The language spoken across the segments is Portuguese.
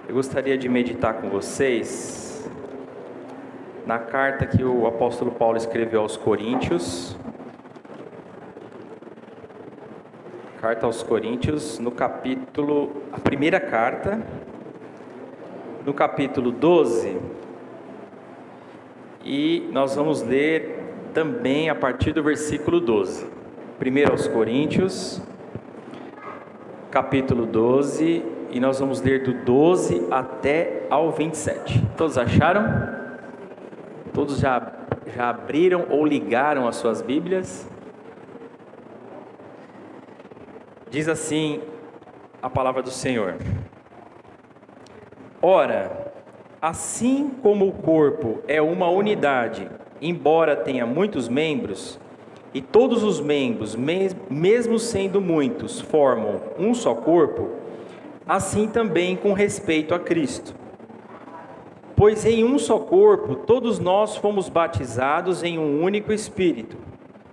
Eu gostaria de meditar com vocês na carta que o apóstolo Paulo escreveu aos Coríntios. Carta aos Coríntios, a primeira carta, no capítulo 12. E nós vamos ler também a partir do versículo 12. Primeiro aos Coríntios, capítulo 12, e nós vamos ler do 12 até ao 27. Todos acharam? Todos já abriram ou ligaram as suas Bíblias? Diz assim a palavra do Senhor: Ora, assim como o corpo é uma unidade, embora tenha muitos membros, e todos os membros, mesmo sendo muitos, formam um só corpo, assim também com respeito a Cristo. Pois em um só corpo todos nós fomos batizados em um único Espírito,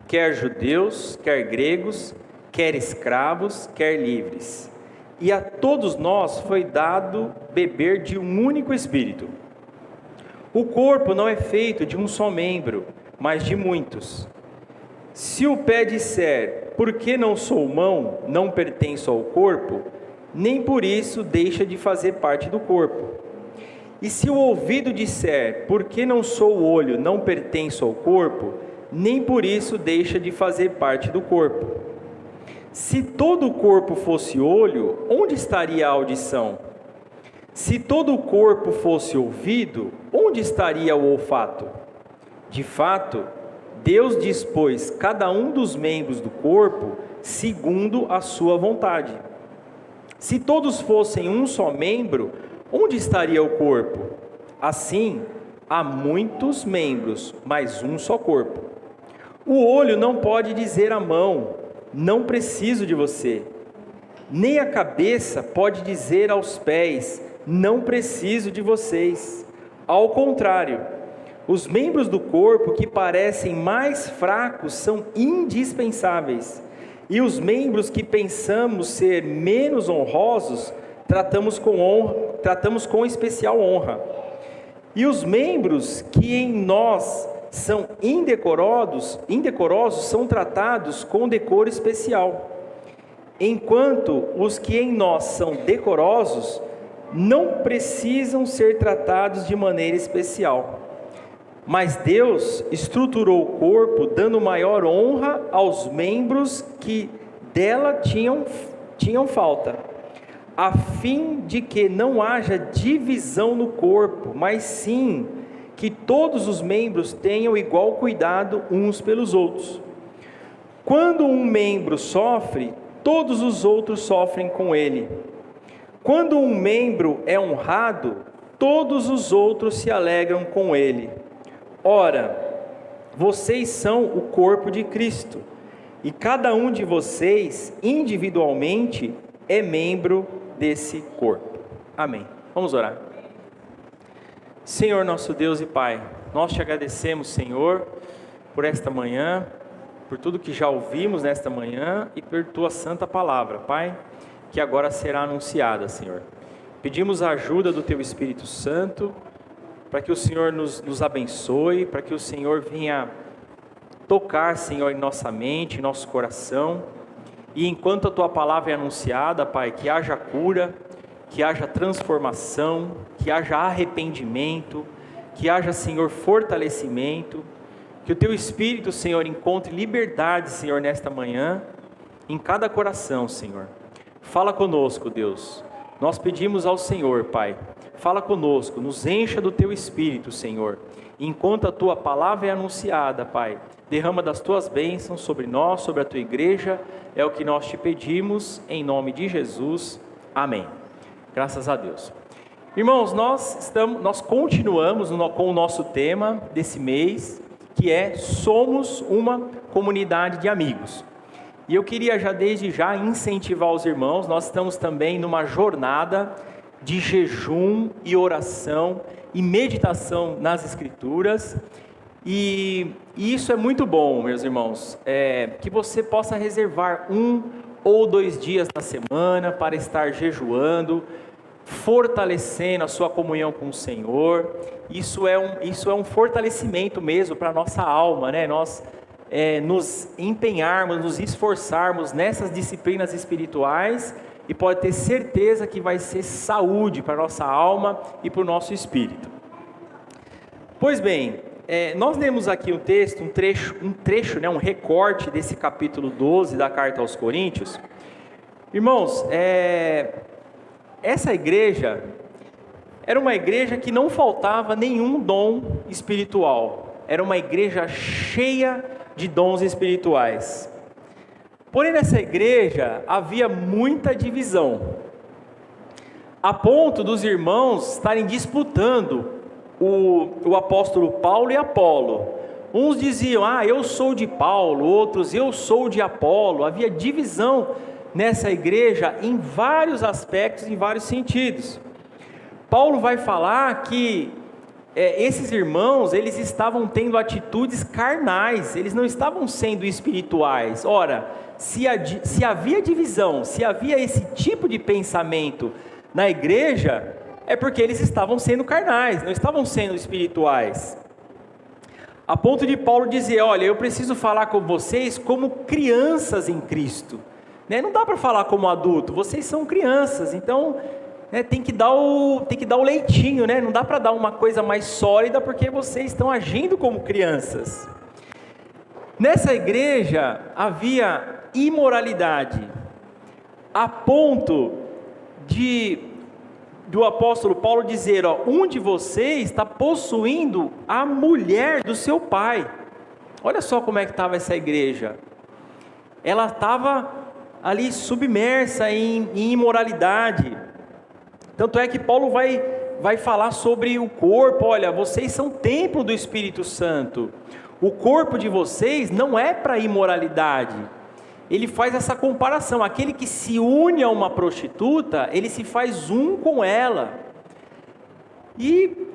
quer judeus, quer gregos, quer escravos, quer livres. E a todos nós foi dado beber de um único Espírito. O corpo não é feito de um só membro, mas de muitos. Se o pé disser, por que não sou mão, não pertenço ao corpo, nem por isso deixa de fazer parte do corpo. E se o ouvido disser, por que não sou olho, não pertenço ao corpo, nem por isso deixa de fazer parte do corpo. Se todo o corpo fosse olho, onde estaria a audição? Se todo o corpo fosse ouvido, onde estaria o olfato? De fato, Deus dispôs cada um dos membros do corpo segundo a sua vontade. Se todos fossem um só membro, onde estaria o corpo? Assim, há muitos membros, mas um só corpo. O olho não pode dizer à mão, não preciso de você. Nem a cabeça pode dizer aos pés, não preciso de vocês. Ao contrário, os membros do corpo que parecem mais fracos são indispensáveis, e os membros que pensamos ser menos honrosos, tratamos com especial honra. E os membros que em nós são indecorosos são tratados com decoro especial, enquanto os que em nós são decorosos não precisam ser tratados de maneira especial. Mas Deus estruturou o corpo, dando maior honra aos membros que dela tinham falta, a fim de que não haja divisão no corpo, mas sim que todos os membros tenham igual cuidado uns pelos outros. Quando um membro sofre, todos os outros sofrem com ele. Quando um membro é honrado, todos os outros se alegram com ele. Ora, vocês são o corpo de Cristo, e cada um de vocês, individualmente, é membro desse corpo. Amém. Vamos orar. Senhor nosso Deus e Pai, nós te agradecemos, Senhor, por esta manhã, por tudo que já ouvimos nesta manhã e por tua santa palavra, Pai, que agora será anunciada, Senhor. Pedimos a ajuda do teu Espírito Santo, para que o Senhor nos abençoe, para que o Senhor venha tocar, Senhor, em nossa mente, em nosso coração, e enquanto a tua palavra é anunciada, Pai, que haja cura, que haja transformação, que haja arrependimento, que haja, Senhor, fortalecimento, que o teu Espírito, Senhor, encontre liberdade, Senhor, nesta manhã, em cada coração, Senhor. Fala conosco, Deus. Nós pedimos ao Senhor, Pai, fala conosco, nos encha do teu Espírito, Senhor. Enquanto a tua palavra é anunciada, Pai, derrama das tuas bênçãos sobre nós, sobre a tua igreja, é o que nós te pedimos, em nome de Jesus. Amém. Graças a Deus. Irmãos, nós continuamos com o nosso tema desse mês, que é Somos uma Comunidade de Amigos. E eu queria desde já incentivar os irmãos, nós estamos também numa jornada de jejum e oração e meditação nas Escrituras, e isso é muito bom, meus irmãos, que você possa reservar 1 ou 2 dias na semana para estar jejuando, fortalecendo a sua comunhão com o Senhor. Isso é um fortalecimento mesmo para a nossa alma, né? Nós nos empenharmos, nos esforçarmos nessas disciplinas espirituais, e pode ter certeza que vai ser saúde para a nossa alma e para o nosso espírito. Pois bem, nós lemos aqui um texto, um trecho, né, um recorte desse capítulo 12 da carta aos Coríntios. Irmãos, essa igreja era uma igreja que não faltava nenhum dom espiritual, era uma igreja cheia de dons espirituais. Porém, nessa igreja havia muita divisão, a ponto dos irmãos estarem disputando o apóstolo Paulo e Apolo. Uns diziam, eu sou de Paulo, outros, eu sou de Apolo. Havia divisão nessa igreja em vários aspectos, em vários sentidos. Paulo vai falar que esses irmãos, eles estavam tendo atitudes carnais, eles não estavam sendo espirituais. Ora, se havia divisão, se havia esse tipo de pensamento na igreja, é porque eles estavam sendo carnais, não estavam sendo espirituais. A ponto de Paulo dizer, olha, eu preciso falar com vocês como crianças em Cristo. Não dá para falar como adulto, vocês são crianças, então tem que dar o leitinho, não dá para dar uma coisa mais sólida, porque vocês estão agindo como crianças. Nessa igreja havia imoralidade, a ponto do apóstolo Paulo dizer, um de vocês está possuindo a mulher do seu pai. Olha só como é que estava essa igreja, ela estava ali submersa em imoralidade. Tanto é que Paulo vai falar sobre o corpo. Olha, vocês são templo do Espírito Santo, o corpo de vocês não é para imoralidade. Ele faz essa comparação, aquele que se une a uma prostituta, ele se faz um com ela. E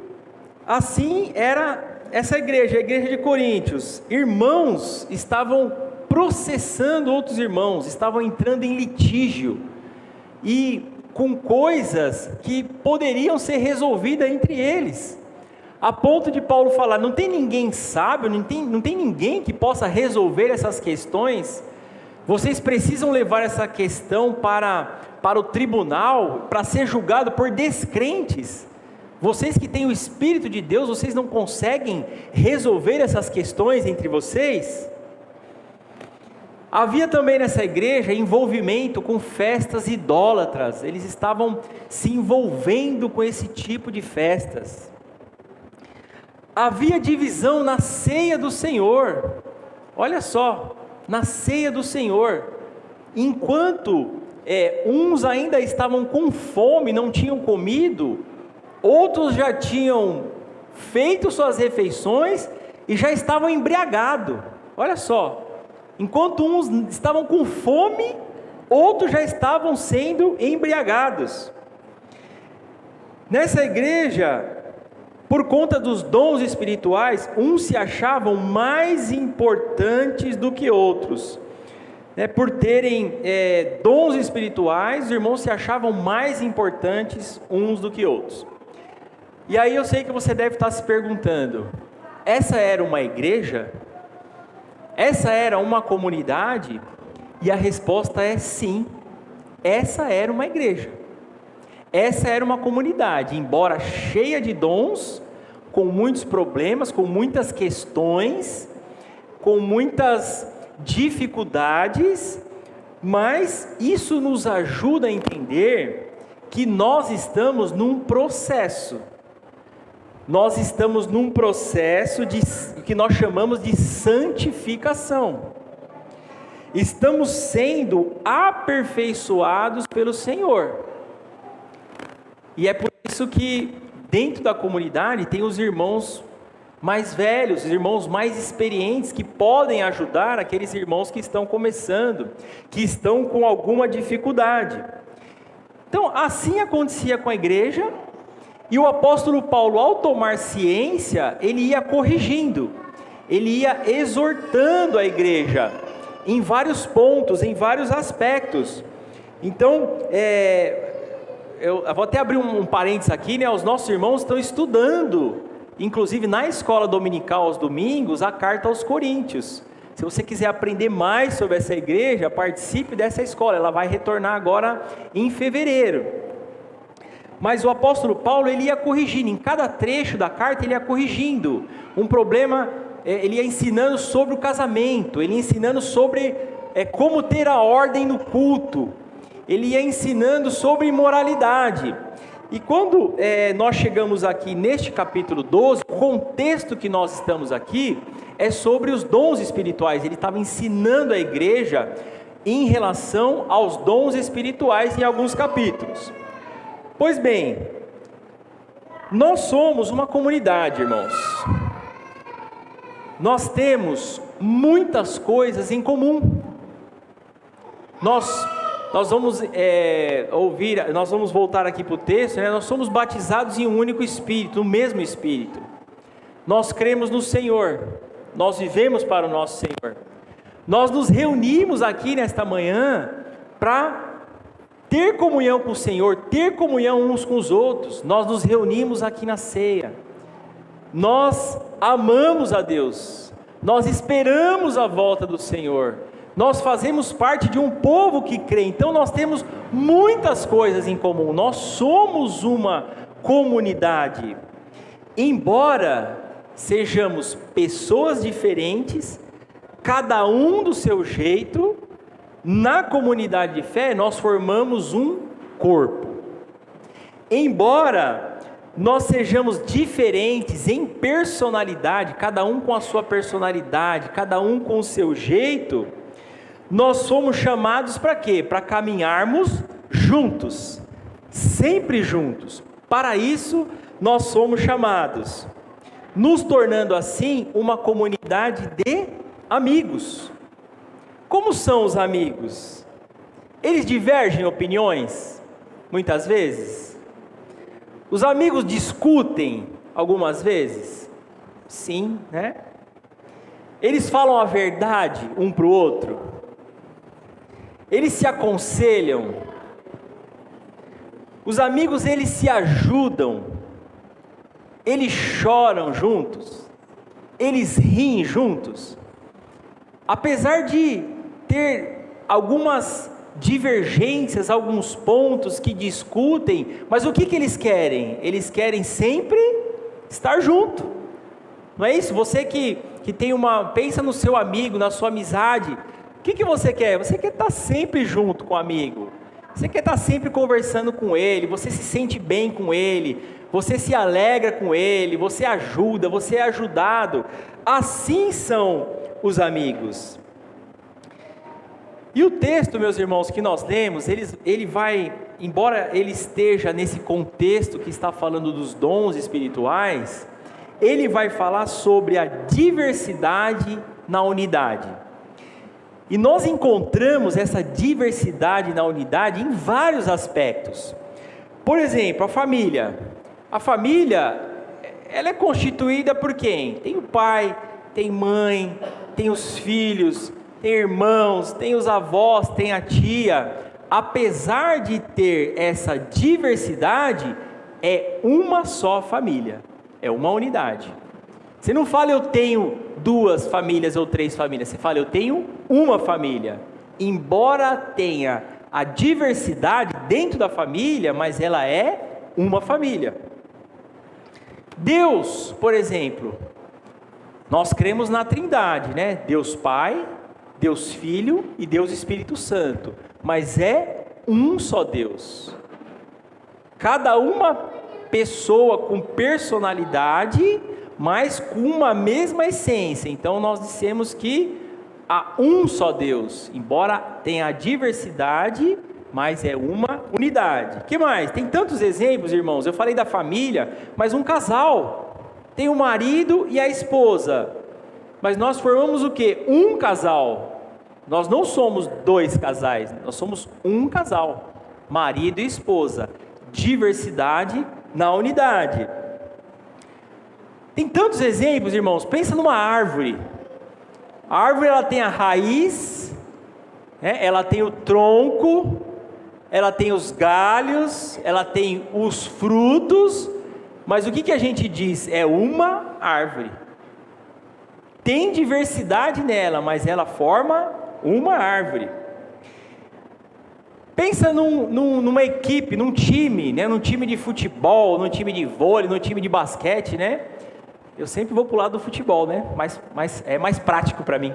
assim era essa igreja, a igreja de Coríntios. Irmãos estavam processando outros irmãos, estavam entrando em litígio, e com coisas que poderiam ser resolvidas entre eles, a ponto de Paulo falar, não tem ninguém sábio, não tem ninguém que possa resolver essas questões. Vocês precisam levar essa questão para o tribunal, para ser julgado por descrentes. Vocês que têm o Espírito de Deus, vocês não conseguem resolver essas questões entre vocês? Havia também nessa igreja envolvimento com festas idólatras, eles estavam se envolvendo com esse tipo de festas. Havia divisão na ceia do Senhor, olha só, na ceia do Senhor, enquanto uns ainda estavam com fome, não tinham comido, outros já tinham feito suas refeições e já estavam embriagados, olha só. Enquanto uns estavam com fome, outros já estavam sendo embriagados. Nessa igreja, por conta dos dons espirituais, uns se achavam mais importantes do que outros. Por terem dons espirituais, os irmãos se achavam mais importantes uns do que outros. E aí eu sei que você deve estar se perguntando, essa era uma igreja? Essa era uma comunidade? E a resposta é sim, essa era uma igreja, essa era uma comunidade, embora cheia de dons, com muitos problemas, com muitas questões, com muitas dificuldades, mas isso nos ajuda a entender que nós estamos num processo. Nós estamos num processo que nós chamamos de santificação. Estamos sendo aperfeiçoados pelo Senhor. E é por isso que dentro da comunidade tem os irmãos mais velhos, os irmãos mais experientes, que podem ajudar aqueles irmãos que estão começando, que estão com alguma dificuldade. Então, assim acontecia com a igreja. E o apóstolo Paulo, ao tomar ciência, ele ia corrigindo, ele ia exortando a igreja, em vários pontos, em vários aspectos. Então, eu vou até abrir um parênteses aqui, né? Os nossos irmãos estão estudando, inclusive na escola dominical aos domingos, a carta aos Coríntios. Se você quiser aprender mais sobre essa igreja, participe dessa escola, ela vai retornar agora em fevereiro. Mas o apóstolo Paulo, ele ia corrigindo, em cada trecho da carta ele ia corrigindo um problema, ele ia ensinando sobre o casamento, ele ia ensinando sobre como ter a ordem no culto, ele ia ensinando sobre imoralidade. E quando nós chegamos aqui neste capítulo 12, o contexto que nós estamos aqui é sobre os dons espirituais. Ele estava ensinando a igreja em relação aos dons espirituais em alguns capítulos. Pois bem, nós somos uma comunidade, irmãos. Nós temos muitas coisas em comum. Nós vamos nós vamos voltar aqui para o texto, né? Nós somos batizados em um único Espírito, no mesmo Espírito. Nós cremos no Senhor, nós vivemos para o nosso Senhor. Nós nos reunimos aqui nesta manhã para ter comunhão com o Senhor, ter comunhão uns com os outros. Nós nos reunimos aqui na ceia. Nós amamos a Deus, nós esperamos a volta do Senhor. Nós fazemos parte de um povo que crê, então nós temos muitas coisas em comum, nós somos uma comunidade. Embora sejamos pessoas diferentes, cada um do seu jeito, na comunidade de fé nós formamos um corpo. Embora nós sejamos diferentes em personalidade, cada um com a sua personalidade, cada um com o seu jeito, nós somos chamados para quê? Para caminharmos juntos, sempre juntos. Para isso nós somos chamados, nos tornando assim uma comunidade de amigos. Como são os amigos? Eles divergem em opiniões, muitas vezes. Os amigos discutem algumas vezes? Sim, né? Eles falam a verdade um para o outro? Eles se aconselham? Os amigos, eles se ajudam? Eles choram juntos? Eles riem juntos? Apesar de ter algumas divergências, alguns pontos que discutem, mas o que eles querem? Eles querem sempre estar junto, não é isso? Você que tem pensa no seu amigo, na sua amizade, o que você quer? Você quer estar sempre junto com o amigo, você quer estar sempre conversando com ele, você se sente bem com ele, você se alegra com ele, você ajuda, você é ajudado. Assim são os amigos. E o texto, meus irmãos, que nós lemos, ele vai, embora ele esteja nesse contexto que está falando dos dons espirituais, ele vai falar sobre a diversidade na unidade. E nós encontramos essa diversidade na unidade em vários aspectos. Por exemplo, a família. A família, ela é constituída por quem? Tem o pai, tem mãe, tem os filhos, tem irmãos, tem os avós, tem a tia. Apesar de ter essa diversidade, é uma só família, é uma unidade. Você não fala eu tenho 2 famílias ou 3 famílias, você fala eu tenho uma família. Embora tenha a diversidade dentro da família, mas ela é uma família. Deus, por exemplo, nós cremos na Trindade, né? Deus Pai, Deus Filho e Deus Espírito Santo, mas é um só Deus. Cada uma pessoa com personalidade, mas com uma mesma essência. Então nós dissemos que há um só Deus, embora tenha a diversidade, mas é uma unidade. O que mais? Tem tantos exemplos, irmãos. Eu falei da família, mas um casal tem o marido e a esposa, mas nós formamos o quê? Um casal. Nós não somos 2 casais, nós somos um casal, marido e esposa. Diversidade na unidade. Tem tantos exemplos, irmãos. Pensa numa árvore. A árvore, ela tem a raiz, né? Ela tem o tronco, ela tem os galhos, ela tem os frutos, mas o que a gente diz? É uma árvore. Tem diversidade nela, mas ela forma uma árvore. Pensa numa equipe, num time, né? Num time de futebol, num time de vôlei, num time de basquete, né? Eu sempre vou para o lado do futebol, né? Mas é mais prático para mim.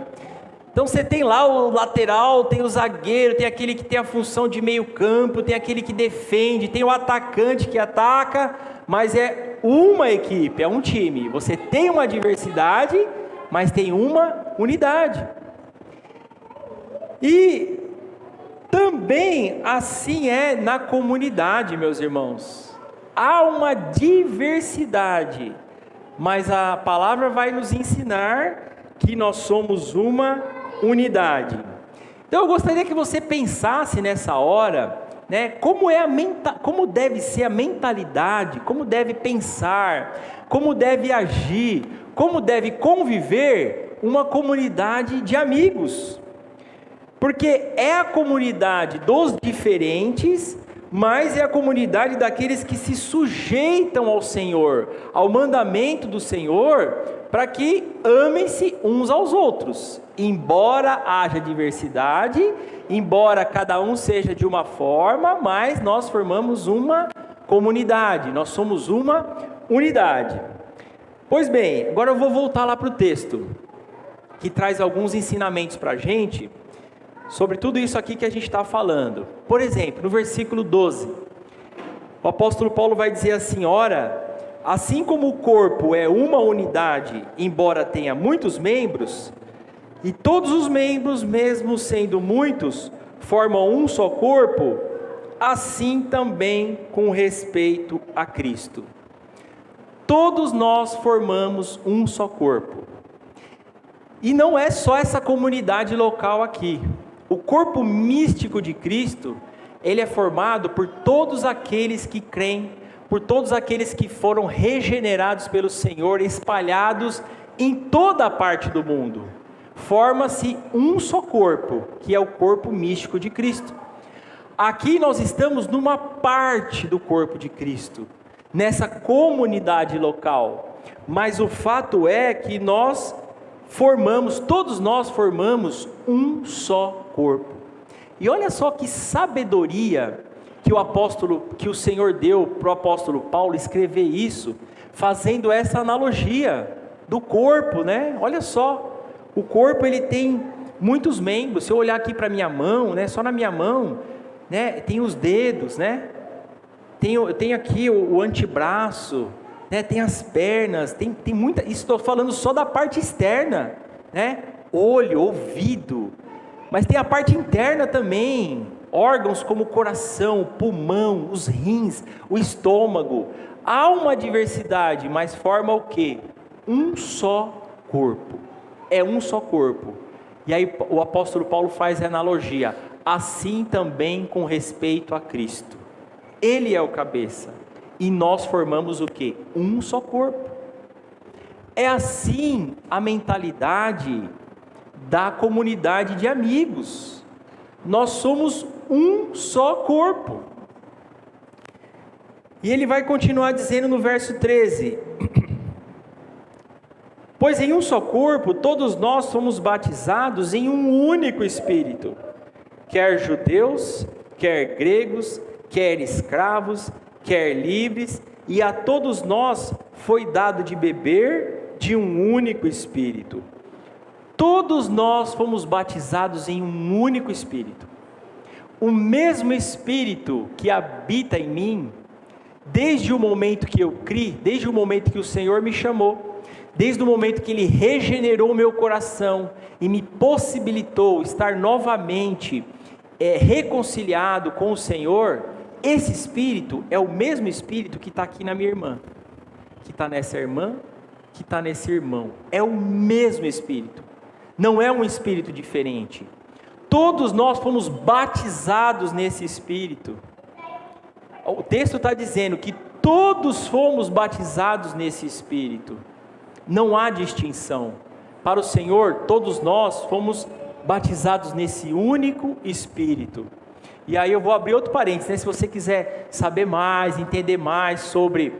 Então você tem lá o lateral, tem o zagueiro, tem aquele que tem a função de meio campo, tem aquele que defende, tem o atacante que ataca, mas é uma equipe, é um time. Você tem uma diversidade, mas tem uma unidade. E também assim é na comunidade, meus irmãos. Há uma diversidade, mas a palavra vai nos ensinar que nós somos uma unidade. Então eu gostaria que você pensasse nessa hora, né, como deve ser a mentalidade, como deve pensar, como deve agir, como deve conviver uma comunidade de amigos. Porque é a comunidade dos diferentes, mas é a comunidade daqueles que se sujeitam ao Senhor, ao mandamento do Senhor, para que amem-se uns aos outros. Embora haja diversidade, embora cada um seja de uma forma, mas nós formamos uma comunidade, nós somos uma unidade. Pois bem, agora eu vou voltar lá para o texto, que traz alguns ensinamentos para a gente, sobre tudo isso aqui que a gente está falando. Por exemplo, no versículo 12, o apóstolo Paulo vai dizer assim: ora, assim como o corpo é uma unidade, embora tenha muitos membros, e todos os membros, mesmo sendo muitos, formam um só corpo, assim também com respeito a Cristo. Todos nós formamos um só corpo. E não é só essa comunidade local aqui. O corpo místico de Cristo, ele é formado por todos aqueles que creem, por todos aqueles que foram regenerados pelo Senhor, espalhados em toda a parte do mundo. Forma-se um só corpo, que é o corpo místico de Cristo. Aqui nós estamos numa parte do corpo de Cristo, nessa comunidade local, mas o fato é que todos nós formamos um só corpo. E olha só que sabedoria que o Senhor deu para o apóstolo Paulo escrever isso, fazendo essa analogia do corpo, né? Olha só, o corpo ele tem muitos membros. Se eu olhar aqui para minha mão, né? Só na minha mão, né? Tem os dedos, né? Eu tenho aqui o antebraço, né? Tem as pernas, tem muita. Estou falando só da parte externa, né? Olho, ouvido, mas tem a parte interna também. Órgãos como o coração, o pulmão, os rins, o estômago. Há uma diversidade, mas forma o quê? Um só corpo. É um só corpo. E aí o apóstolo Paulo faz a analogia. Assim também com respeito a Cristo. Ele é o cabeça. E nós formamos o quê? Um só corpo. É assim a mentalidade da comunidade de amigos. Nós somos um só corpo. E ele vai continuar dizendo no verso 13: pois em um só corpo todos nós somos batizados em um único Espírito, quer judeus, quer gregos, quer escravos, quer livres, e a todos nós foi dado de beber de um único Espírito. Todos nós fomos batizados em um único Espírito. O mesmo Espírito que habita em mim, desde o momento que eu criei, desde o momento que o Senhor me chamou, desde o momento que Ele regenerou o meu coração e me possibilitou estar novamente reconciliado com o Senhor, esse Espírito é o mesmo Espírito que está aqui na minha irmã, que está nessa irmã, que está nesse irmão. É o mesmo Espírito, não é um Espírito diferente. Todos nós fomos batizados nesse Espírito. O texto está dizendo que todos fomos batizados nesse Espírito. Não há distinção. Para o Senhor, todos nós fomos batizados nesse único Espírito. E aí eu vou abrir outro parênteses, né? Se você quiser saber mais, entender mais sobre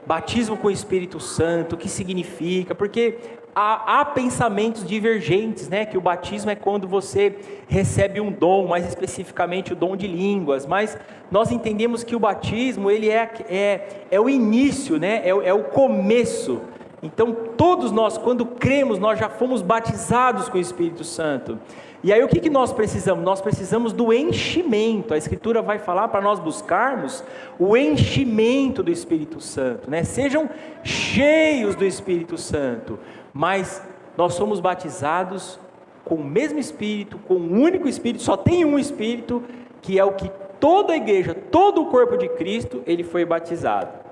batismo com o Espírito Santo, o que significa, porque há pensamentos divergentes, né? Que o batismo é quando você recebe um dom, mais especificamente o dom de línguas, mas nós entendemos que o batismo ele é o início, né? É o começo. Então todos nós, quando cremos, nós já fomos batizados com o Espírito Santo. E aí o que nós precisamos? Nós precisamos do enchimento. A Escritura vai falar para nós buscarmos o enchimento do Espírito Santo, né? Sejam cheios do Espírito Santo. Mas nós somos batizados com o mesmo Espírito, com um único Espírito, só tem um Espírito, que é o que toda a igreja, todo o corpo de Cristo, ele foi batizado.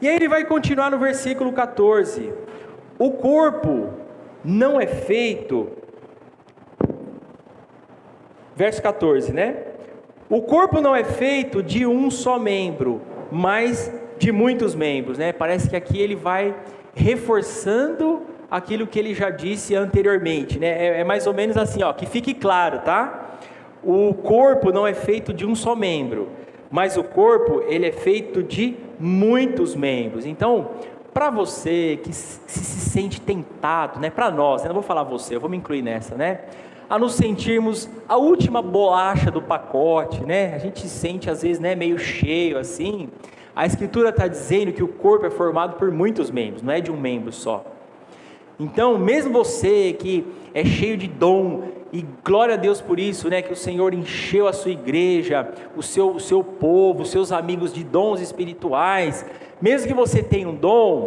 E aí ele vai continuar no versículo 14. O corpo não é feito... Verso 14, né? O corpo não é feito de um só membro, mas de muitos membros, né? Parece que aqui ele vai reforçando aquilo que ele já disse anteriormente, né? É mais ou menos assim, ó, que fique claro, tá? O corpo não é feito de um só membro, mas o corpo, ele é feito de muitos membros. Então, para você que se sente tentado, né? Para nós, eu não vou falar você, eu vou me incluir nessa, né? A nos sentirmos a última bolacha do pacote, né? A gente se sente às vezes, né, meio cheio assim. A Escritura está dizendo que o corpo é formado por muitos membros, não é de um membro só. Então, mesmo você que é cheio de dom, e glória a Deus por isso, né? Que o Senhor encheu a sua igreja, o seu povo, os seus amigos de dons espirituais. Mesmo que você tenha um dom,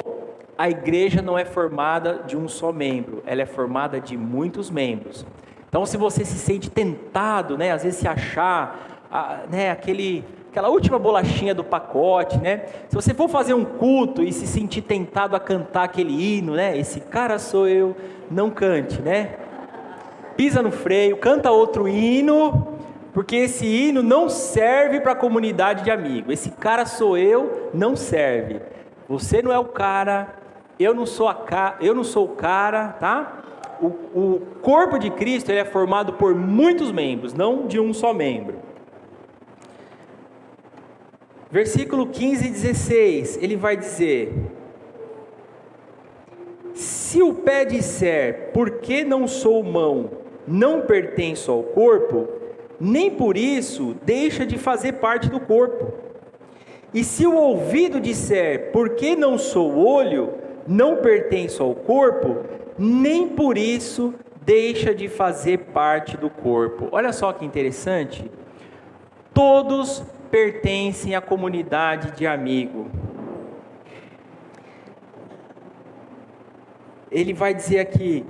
a igreja não é formada de um só membro, ela é formada de muitos membros. Então, se você se sente tentado, né, às vezes se achar, né, aquela última bolachinha do pacote, né? Se você for fazer um culto e se sentir tentado a cantar aquele hino, né? Esse cara sou eu, não cante, né? Pisa no freio, canta outro hino, porque esse hino não serve para a comunidade de amigos. Esse cara sou eu, não serve. Você não é o cara, eu não sou o cara, tá? O corpo de Cristo ele é formado por muitos membros, não de um só membro. Versículo 15 e 16, ele vai dizer: se o pé disser, por que não sou mão, não pertenço ao corpo, nem por isso deixa de fazer parte do corpo. E se o ouvido disser, por que não sou olho, não pertenço ao corpo, nem por isso deixa de fazer parte do corpo. Olha só que interessante. Todos pertencem à comunidade de amigo. Ele vai dizer aqui: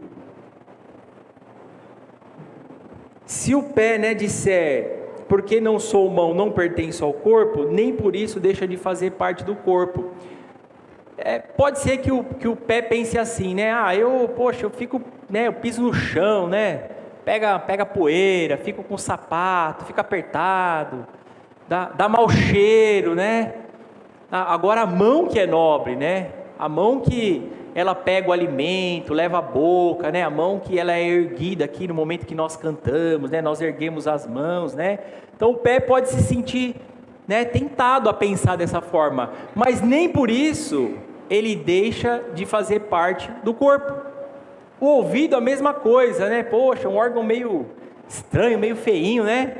se o pé, né, disser, porque não sou mão, não pertenço ao corpo, nem por isso deixa de fazer parte do corpo. Pode ser que o pé pense assim, né? Eu fico, né? Eu piso no chão, né? Pega poeira, fico com sapato, fica apertado, dá mau cheiro, né? Agora a mão que é nobre, né? A mão que ela pega o alimento, leva a boca, né? A mão que ela é erguida aqui no momento que nós cantamos, né? Nós erguemos as mãos, né? Então o pé pode se sentir, né, tentado a pensar dessa forma, mas nem por isso ele deixa de fazer parte do corpo. O ouvido a mesma coisa, né? Poxa, um órgão meio estranho, meio feinho, né?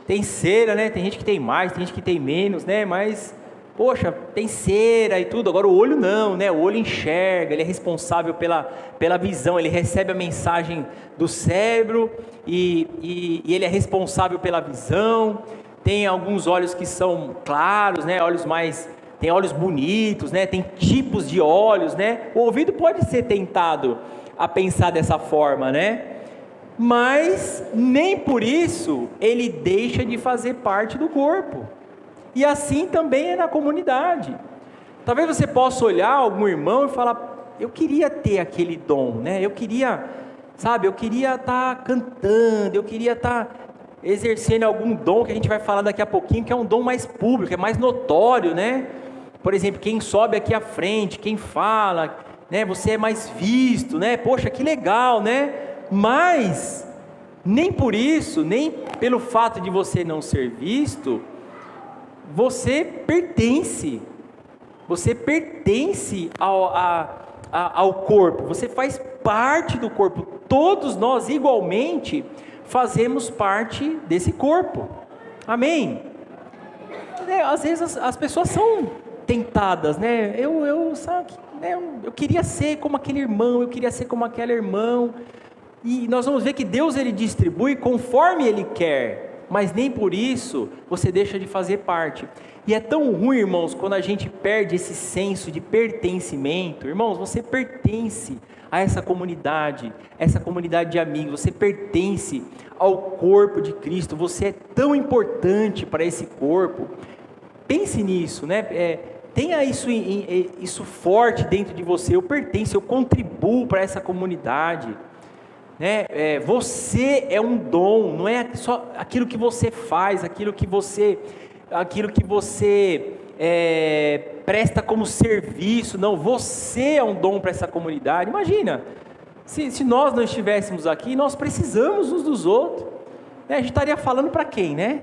Tem cera, né? Tem gente que tem mais, tem gente que tem menos, né? Mas, poxa, tem cera e tudo. Agora o olho não, né? O olho enxerga, ele é responsável pela visão, ele recebe a mensagem do cérebro e ele é responsável pela visão. Tem alguns olhos que são claros, né? Tem olhos bonitos, né? Tem tipos de olhos, né? O ouvido pode ser tentado a pensar dessa forma, né? Mas nem por isso ele deixa de fazer parte do corpo. E assim também é na comunidade. Talvez você possa olhar algum irmão e falar: eu queria ter aquele dom, né? Eu queria estar cantando, eu queria estar exercendo algum dom que a gente vai falar daqui a pouquinho, que é um dom mais público, é mais notório, né? Por exemplo, quem sobe aqui à frente, quem fala, né? Você é mais visto, né? Poxa, que legal, né? Mas Nem por isso, nem pelo fato de você não ser visto, você pertence ao corpo, você faz parte do corpo. Todos nós igualmente fazemos parte desse corpo, amém? Às vezes as pessoas são tentadas, né? Eu queria ser como aquele irmão, eu queria ser como aquela irmã, e nós vamos ver que Deus ele distribui conforme Ele quer, mas nem por isso você deixa de fazer parte. E é tão ruim, irmãos, quando a gente perde esse senso de pertencimento. Irmãos, você pertence a essa comunidade de amigos, você pertence ao corpo de Cristo, você é tão importante para esse corpo. Pense nisso, né? Tenha isso forte dentro de você. Eu pertenço, eu contribuo para essa comunidade, né? Você é um dom, não é só aquilo que você faz, aquilo que você presta como serviço. Não, você é um dom para essa comunidade. Imagina, se nós não estivéssemos aqui, nós precisamos uns dos outros, né? A gente estaria falando para quem, né?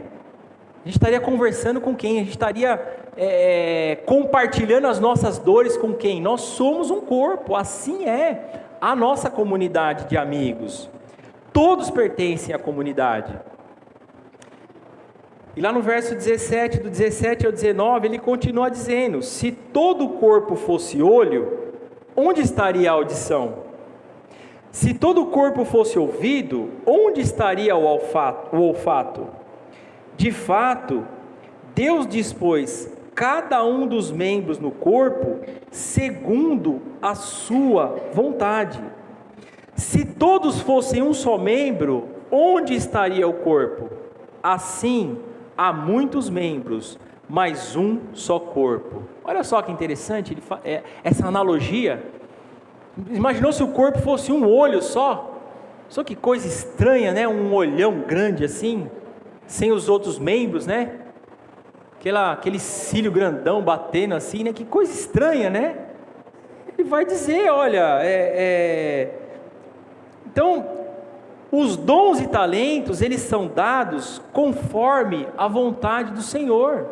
A gente estaria conversando com quem? A gente estaria compartilhando as nossas dores com quem? Nós somos um corpo, assim é a nossa comunidade de amigos. Todos pertencem à comunidade. E lá no verso 17, do 17 ao 19, ele continua dizendo: se todo o corpo fosse olho, onde estaria a audição? Se todo o corpo fosse ouvido, onde estaria o olfato? De fato, Deus dispôs cada um dos membros no corpo segundo a sua vontade. Se todos fossem um só membro, onde estaria o corpo? Assim, há muitos membros, mas um só corpo. Olha só que interessante essa analogia. Imaginou se o corpo fosse um olho só? Só que coisa estranha, né? Um olhão grande assim, sem os outros membros, né? Aquele cílio grandão batendo assim, né? Que coisa estranha, né? Ele vai dizer, olha, então, os dons e talentos, eles são dados conforme a vontade do Senhor,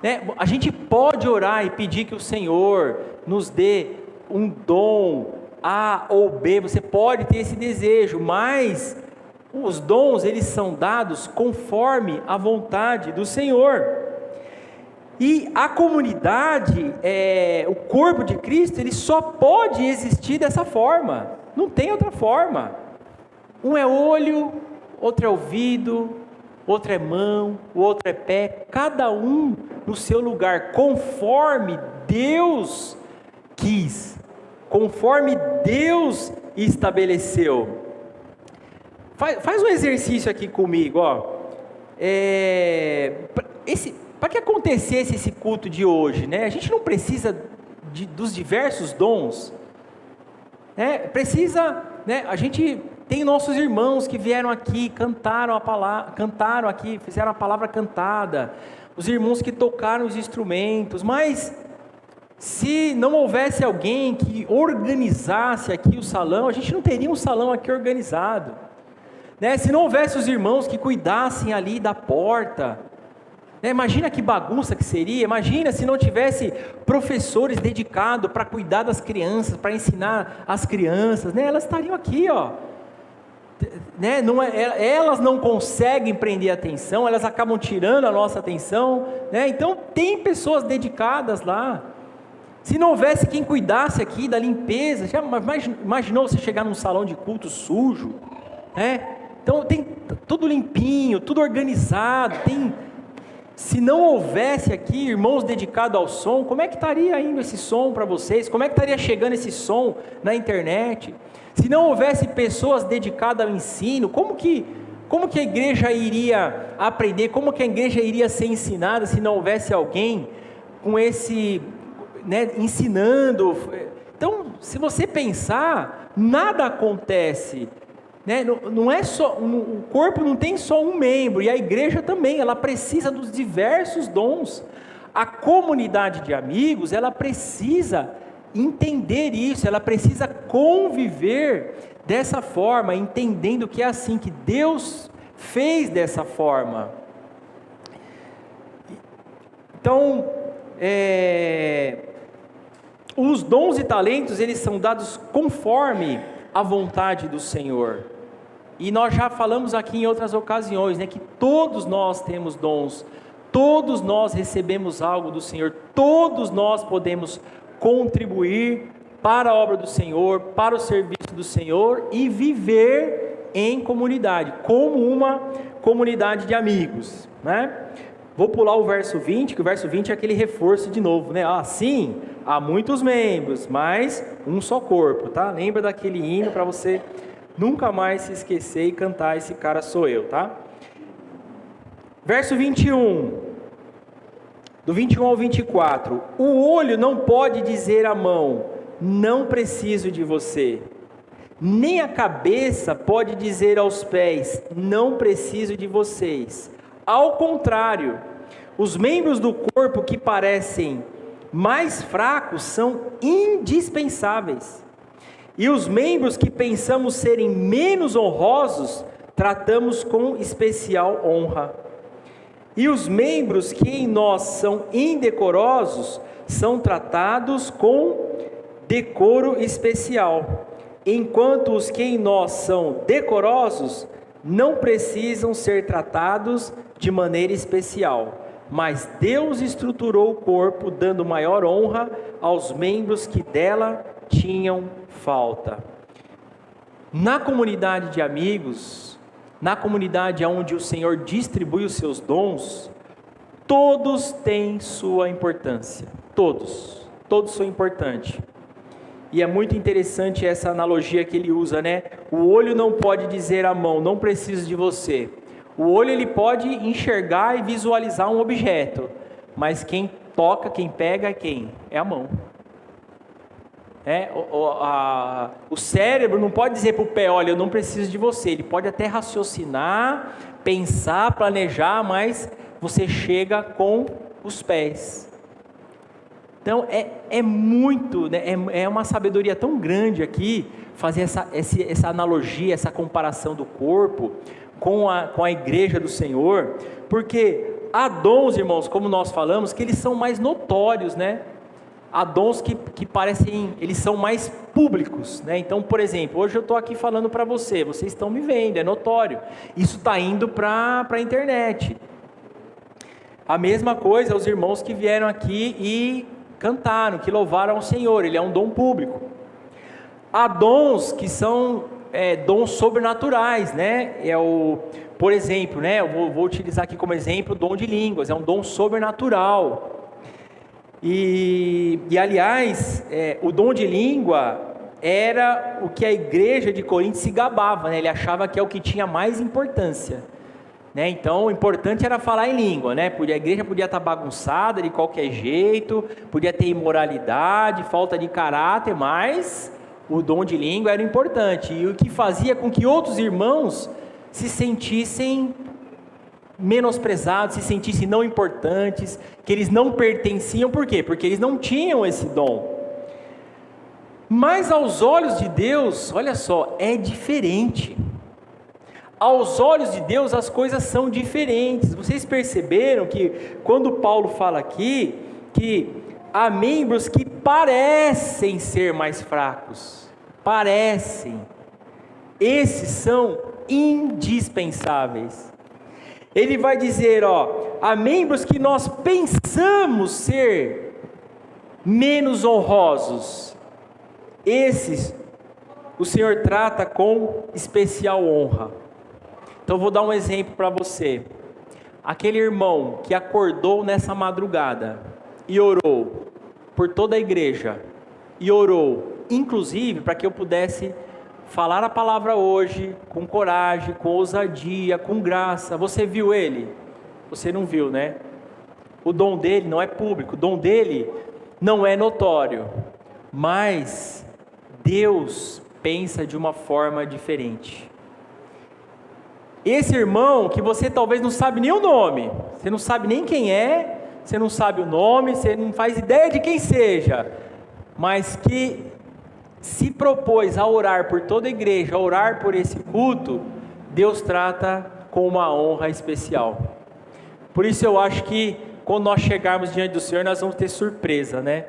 né? A gente pode orar e pedir que o Senhor nos dê um dom A ou B, você pode ter esse desejo, mas os dons, eles são dados conforme a vontade do Senhor. E a comunidade, o corpo de Cristo, ele só pode existir dessa forma, não tem outra forma. Um é olho, outro é ouvido, outro é mão, o outro é pé, cada um no seu lugar, conforme Deus quis, conforme Deus estabeleceu. Faz um exercício aqui comigo, ó. Para que acontecesse esse culto de hoje, né? A gente não precisa dos diversos dons, né? Precisa, né? A gente tem nossos irmãos que vieram aqui, cantaram aqui, fizeram a palavra cantada, os irmãos que tocaram os instrumentos, mas se não houvesse alguém que organizasse aqui o salão, a gente não teria um salão aqui organizado, né? Se não houvesse os irmãos que cuidassem ali da porta, né? Imagina que bagunça que seria. Imagina se não tivesse professores dedicados para cuidar das crianças, para ensinar as crianças, né? Elas estariam aqui, ó, né? Elas não conseguem prender a atenção, elas acabam tirando a nossa atenção, né? Então tem pessoas dedicadas lá. Se não houvesse quem cuidasse aqui da limpeza, já imaginou você chegar num salão de culto sujo, né? Então tem tudo limpinho, tudo organizado. Se não houvesse aqui irmãos dedicados ao som, como é que estaria indo esse som para vocês? Como é que estaria chegando esse som na internet? Se não houvesse pessoas dedicadas ao ensino, como que a igreja iria aprender? Como que a igreja iria ser ensinada se não houvesse alguém com esse, né, ensinando? Então, se você pensar, nada acontece, né? Não é só, o corpo não tem só um membro, e a igreja também, ela precisa dos diversos dons. A comunidade de amigos, ela precisa entender isso, ela precisa conviver dessa forma, entendendo que é assim, que Deus fez dessa forma. Então, os dons e talentos, eles são dados conforme a vontade do Senhor. E nós já falamos aqui em outras ocasiões, né, que todos nós temos dons, todos nós recebemos algo do Senhor, todos nós podemos contribuir para a obra do Senhor, para o serviço do Senhor e viver em comunidade, como uma comunidade de amigos, né? Vou pular o verso 20, que o verso 20 é aquele reforço de novo, né? Sim, há muitos membros, mas um só corpo, tá? Lembra daquele hino para você nunca mais se esquecer e cantar Esse Cara Sou Eu, tá? Verso 21, do 21 ao 24. O olho não pode dizer à mão, não preciso de você. Nem a cabeça pode dizer aos pés, não preciso de vocês. Ao contrário, os membros do corpo que parecem mais fracos são indispensáveis. E os membros que pensamos serem menos honrosos, tratamos com especial honra. E os membros que em nós são indecorosos, são tratados com decoro especial. Enquanto os que em nós são decorosos, não precisam ser tratados de maneira especial. Mas Deus estruturou o corpo, dando maior honra aos membros que dela tinham falta. Na comunidade de amigos, na comunidade onde o Senhor distribui os seus dons, todos têm sua importância, todos são importantes. E é muito interessante essa analogia que ele usa, né? O olho não pode dizer à mão, não preciso de você. O olho ele pode enxergar e visualizar um objeto, mas quem toca, quem pega é quem? É a mão. O cérebro não pode dizer para o pé, olha, eu não preciso de você. Ele pode até raciocinar, pensar, planejar, mas você chega com os pés. Então é muito, né, é uma sabedoria tão grande aqui, fazer essa analogia, essa comparação do corpo com a igreja do Senhor, porque há dons, irmãos, como nós falamos, que eles são mais notórios, né? Há dons que parecem, eles são mais públicos, né? Então, por exemplo, hoje eu estou aqui falando para vocês estão me vendo, é notório, isso está indo para a internet. A mesma coisa, os irmãos que vieram aqui e cantaram, que louvaram ao Senhor, ele é um dom público. Há dons que são dons sobrenaturais, né? Por exemplo, né? Eu vou utilizar aqui como exemplo o dom de línguas, é um dom sobrenatural. E aliás, o dom de língua era o que a igreja de Corinto se gabava, né? Ele achava que é o que tinha mais importância, né? Então o importante era falar em língua, né? A igreja podia estar bagunçada de qualquer jeito, podia ter imoralidade, falta de caráter, mas o dom de língua era importante, e o que fazia com que outros irmãos se sentissem menosprezados, se sentissem não importantes, que eles não pertenciam. Por quê? Porque eles não tinham esse dom. Mas aos olhos de Deus, olha só, é diferente. Aos olhos de Deus as coisas são diferentes. Vocês perceberam que quando Paulo fala aqui, que há membros que parecem ser mais fracos, parecem, esses são indispensáveis. Ele vai dizer, há membros que nós pensamos ser menos honrosos, esses o Senhor trata com especial honra. Então vou dar um exemplo para você. Aquele irmão que acordou nessa madrugada e orou por toda a igreja, e orou inclusive para que eu pudesse falar a palavra hoje com coragem, com ousadia, com graça. Você viu ele? Você não viu, né? O dom dele não é público, o dom dele não é notório, mas Deus pensa de uma forma diferente. Esse irmão que você talvez não sabe nem o nome, você não sabe nem quem é, você não sabe o nome, você não faz ideia de quem seja, mas que se propôs a orar por toda a igreja, a orar por esse culto, Deus trata com uma honra especial. Por isso eu acho que quando nós chegarmos diante do Senhor, nós vamos ter surpresa, né?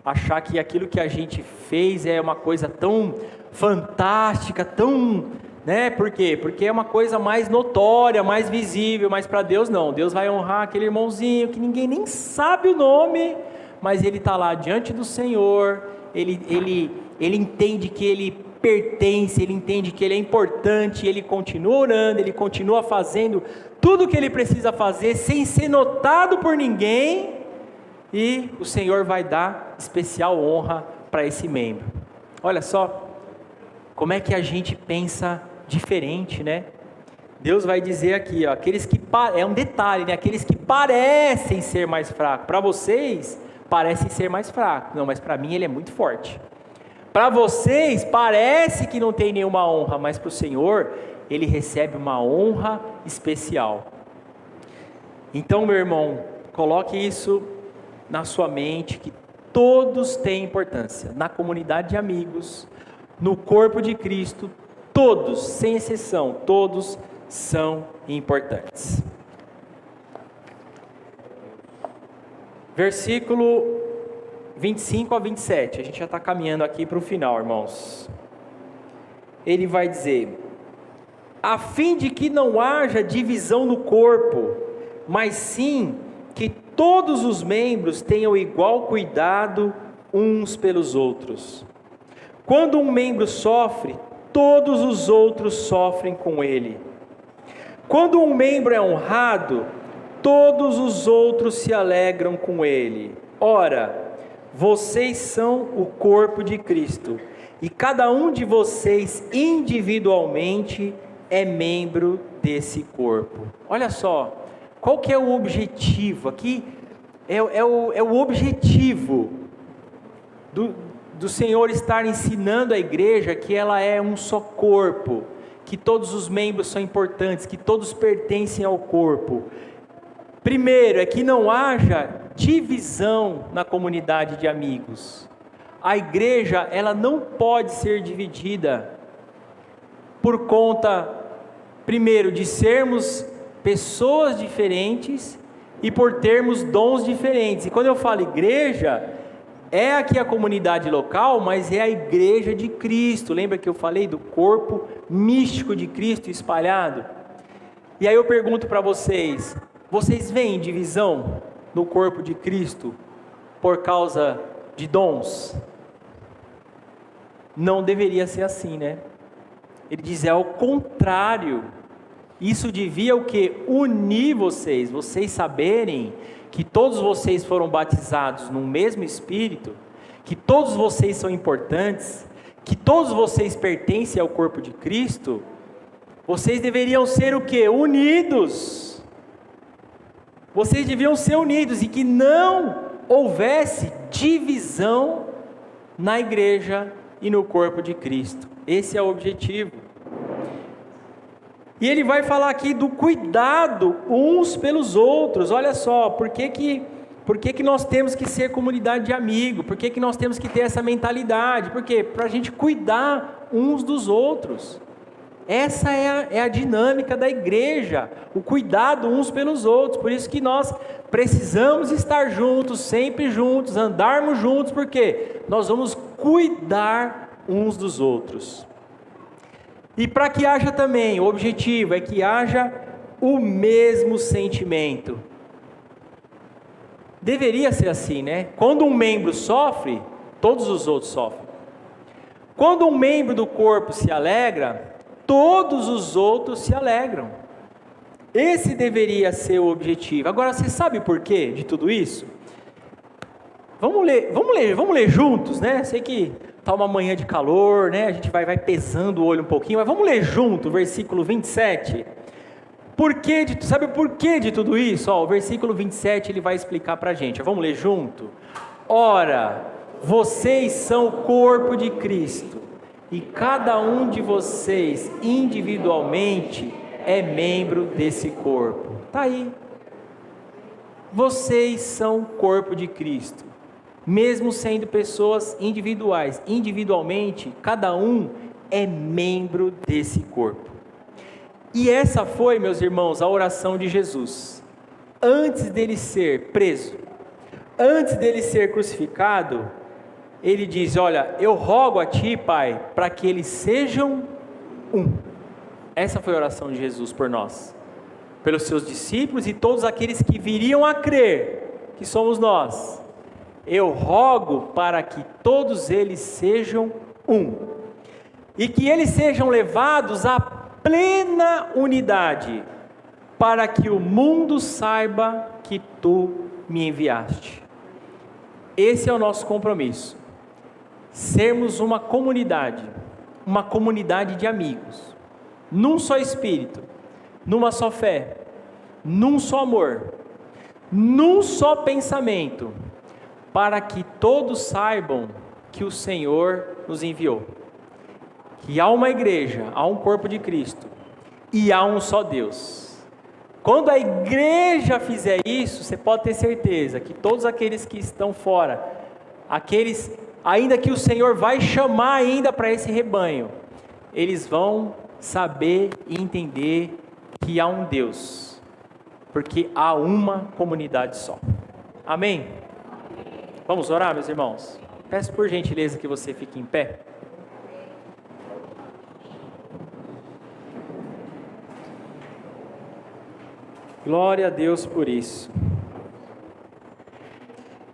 Achar que aquilo que a gente fez é uma coisa tão fantástica, tão, né? Por quê? Porque é uma coisa mais notória, mais visível, mas para Deus não. Deus vai honrar aquele irmãozinho que ninguém nem sabe o nome, mas ele está lá diante do Senhor, ele entende que ele pertence, ele entende que ele é importante, ele continua orando, ele continua fazendo tudo o que ele precisa fazer, sem ser notado por ninguém, e o Senhor vai dar especial honra para esse membro. Olha só, como é que a gente pensa diferente, né? Deus vai dizer aqui, ó, aqueles que, é um detalhe, né? Aqueles que parecem ser mais fracos, para vocês, parecem ser mais fracos, não, mas para mim ele é muito forte. Para vocês parece que não tem nenhuma honra, mas para o Senhor ele recebe uma honra especial. Então, meu irmão, coloque isso na sua mente, que todos têm importância, na comunidade de amigos, no corpo de Cristo, todos, sem exceção, todos são importantes. Versículo 25 a 27, a gente já está caminhando aqui para o final, irmãos. Ele vai dizer: a fim de que não haja divisão no corpo, mas sim que todos os membros tenham igual cuidado uns pelos outros. Quando um membro sofre, todos os outros sofrem com ele. Quando um membro é honrado, todos os outros se alegram com ele. Ora, vocês são o corpo de Cristo, e cada um de vocês individualmente é membro desse corpo. Olha só, qual que é o objetivo? Aqui é o objetivo do Senhor estar ensinando a igreja que ela é um só corpo, que todos os membros são importantes, que todos pertencem ao corpo. Primeiro, é que não haja divisão na comunidade de amigos. A igreja, ela não pode ser dividida por conta, primeiro, de sermos pessoas diferentes e por termos dons diferentes. E quando eu falo igreja, é aqui a comunidade local, mas é a igreja de Cristo. Lembra que eu falei do corpo místico de Cristo espalhado? E aí eu pergunto para vocês, vocês veem divisão no corpo de Cristo por causa de dons? Não deveria ser assim, né? Ele diz, é ao contrário. Isso devia o quê? Unir vocês, vocês saberem que todos vocês foram batizados no mesmo Espírito, que todos vocês são importantes, que todos vocês pertencem ao corpo de Cristo. Vocês deveriam ser o quê? Unidos. Vocês deviam ser unidos e que não houvesse divisão na igreja e no corpo de Cristo. Esse é o objetivo. E ele vai falar aqui do cuidado uns pelos outros. Olha só, por que nós temos que ser comunidade de amigos? Por que nós temos que ter essa mentalidade? Por quê? Para a gente cuidar uns dos outros. Essa é a dinâmica da igreja, o cuidado uns pelos outros. Por isso que nós precisamos estar juntos, sempre juntos, andarmos juntos, porque nós vamos cuidar uns dos outros. E para que haja também, o objetivo é que haja o mesmo sentimento. Deveria ser assim, né? Quando um membro sofre, todos os outros sofrem. Quando um membro do corpo se alegra, todos os outros se alegram. Esse deveria ser o objetivo. Agora, você sabe por quê de tudo isso? Vamos ler juntos, né? Sei que está uma manhã de calor, né? A gente vai pesando o olho um pouquinho, mas vamos ler junto, versículo 27. Sabe o porquê de tudo isso? Ó, o versículo 27 ele vai explicar para a gente. Vamos ler junto? Ora, vocês são o corpo de Cristo, e cada um de vocês individualmente é membro desse corpo. Está aí. Vocês são o corpo de Cristo. mesmo sendo pessoas individuais. Individualmente, cada um é membro desse corpo. E essa foi, meus irmãos, a oração de Jesus. Antes dele ser preso, antes dele ser crucificado, ele diz: olha, eu rogo a ti, Pai, para que eles sejam um. Essa foi a oração de Jesus por nós, pelos seus discípulos e todos aqueles que viriam a crer, que somos nós. Eu rogo para que todos eles sejam um, e que eles sejam levados à plena unidade, para que o mundo saiba que tu me enviaste. Esse é o nosso compromisso, sermos uma comunidade de amigos, num só espírito, numa só fé, num só amor, num só pensamento, para que todos saibam que o Senhor nos enviou, que há uma igreja, há um corpo de Cristo, e há um só Deus. Quando a igreja fizer isso, você pode ter certeza que todos aqueles que estão fora, aqueles, ainda que o Senhor vai chamar ainda para esse rebanho, eles vão saber e entender que há um Deus, porque há uma comunidade só. Amém? Vamos orar, meus irmãos? Peço por gentileza que você fique em pé. Glória a Deus por isso.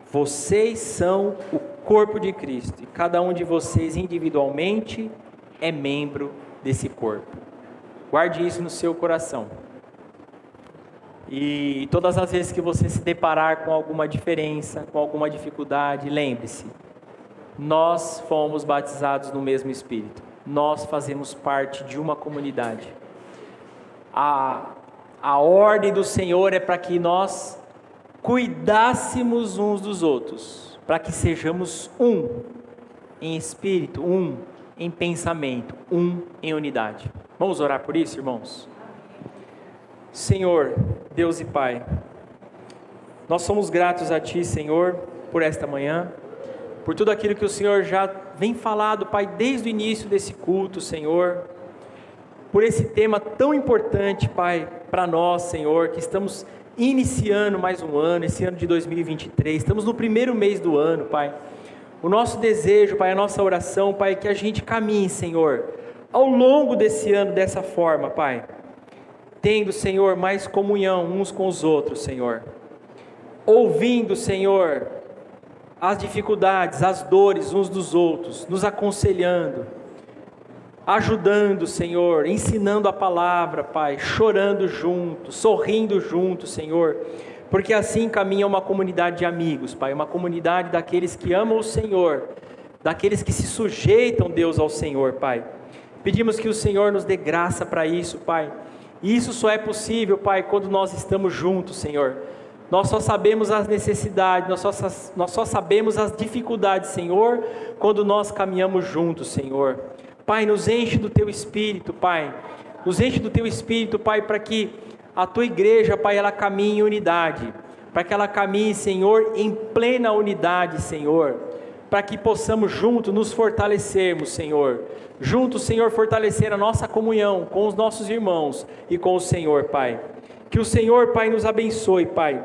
Vocês são o corpo de Cristo, e cada um de vocês individualmente é membro desse corpo. Guarde isso no seu coração. E todas as vezes que você se deparar com alguma diferença, com alguma dificuldade, lembre-se, nós fomos batizados no mesmo Espírito. Nós fazemos parte de uma comunidade. A ordem do Senhor é para que nós cuidássemos uns dos outros, para que sejamos um em espírito, um em pensamento, um em unidade. Vamos orar por isso, irmãos? Senhor, Deus e Pai, nós somos gratos a Ti, Senhor, por esta manhã, por tudo aquilo que o Senhor já vem falado, Pai, desde o início desse culto, Senhor, por esse tema tão importante, Pai, para nós, Senhor, que estamos iniciando mais um ano, esse ano de 2023, estamos no primeiro mês do ano, Pai. O nosso desejo, Pai, a nossa oração, Pai, é que a gente caminhe, Senhor, ao longo desse ano dessa forma, Pai, tendo, Senhor, mais comunhão uns com os outros, Senhor, ouvindo, Senhor, as dificuldades, as dores uns dos outros, nos aconselhando, ajudando, Senhor, ensinando a palavra, Pai, chorando junto, sorrindo junto, Senhor, porque assim caminha uma comunidade de amigos, Pai, uma comunidade daqueles que amam o Senhor, daqueles que se sujeitam, Deus, ao Senhor, Pai. Pedimos que o Senhor nos dê graça para isso, Pai, e isso só é possível, Pai, quando nós estamos juntos, Senhor. Nós só sabemos as necessidades, nós só sabemos as dificuldades, Senhor, quando nós caminhamos juntos, Senhor. Pai, nos enche do Teu Espírito, Pai, nos enche do Teu Espírito, Pai, para que a Tua igreja, Pai, ela caminhe em unidade, para que ela caminhe, Senhor, em plena unidade, Senhor, para que possamos juntos nos fortalecermos, Senhor, juntos, Senhor, fortalecer a nossa comunhão com os nossos irmãos e com o Senhor, Pai. Que o Senhor, Pai, nos abençoe, Pai,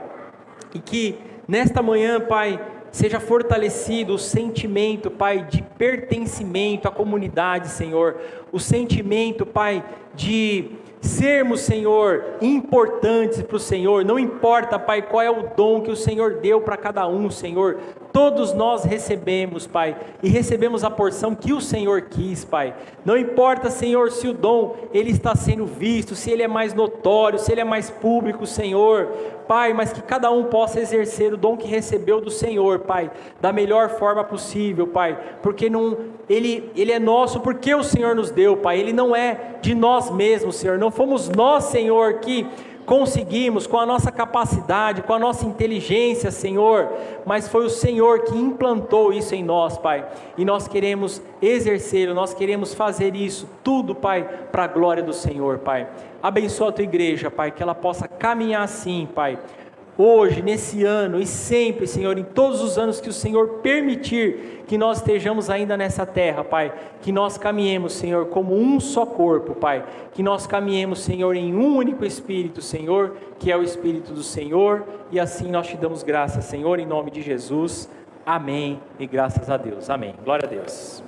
e que nesta manhã, Pai, seja fortalecido o sentimento, Pai, de pertencimento à comunidade, Senhor, o sentimento, Pai, de sermos, Senhor, importantes para o Senhor. Não importa, Pai, qual é o dom que o Senhor deu para cada um, Senhor, todos nós recebemos, Pai, e recebemos a porção que o Senhor quis, Pai. Não importa, Senhor, se o dom ele está sendo visto, se ele é mais notório, se ele é mais público, Senhor, Pai, mas que cada um possa exercer o dom que recebeu do Senhor, Pai, da melhor forma possível, Pai, porque ele é nosso, porque o Senhor nos deu, Pai, ele não é de nós mesmos, Senhor, não fomos nós, Senhor, que conseguimos com a nossa capacidade, com a nossa inteligência, Senhor, mas foi o Senhor que implantou isso em nós, Pai, e nós queremos exercer, nós queremos fazer isso tudo, Pai, para a glória do Senhor, Pai. Abençoa a Tua igreja, Pai, que ela possa caminhar assim, Pai, hoje, nesse ano e sempre, Senhor, em todos os anos que o Senhor permitir que nós estejamos ainda nessa terra, Pai, que nós caminhemos, Senhor, como um só corpo, Pai, que nós caminhemos, Senhor, em um único Espírito, Senhor, que é o Espírito do Senhor, e assim nós te damos graças, Senhor, em nome de Jesus. Amém e graças a Deus. Amém. Glória a Deus.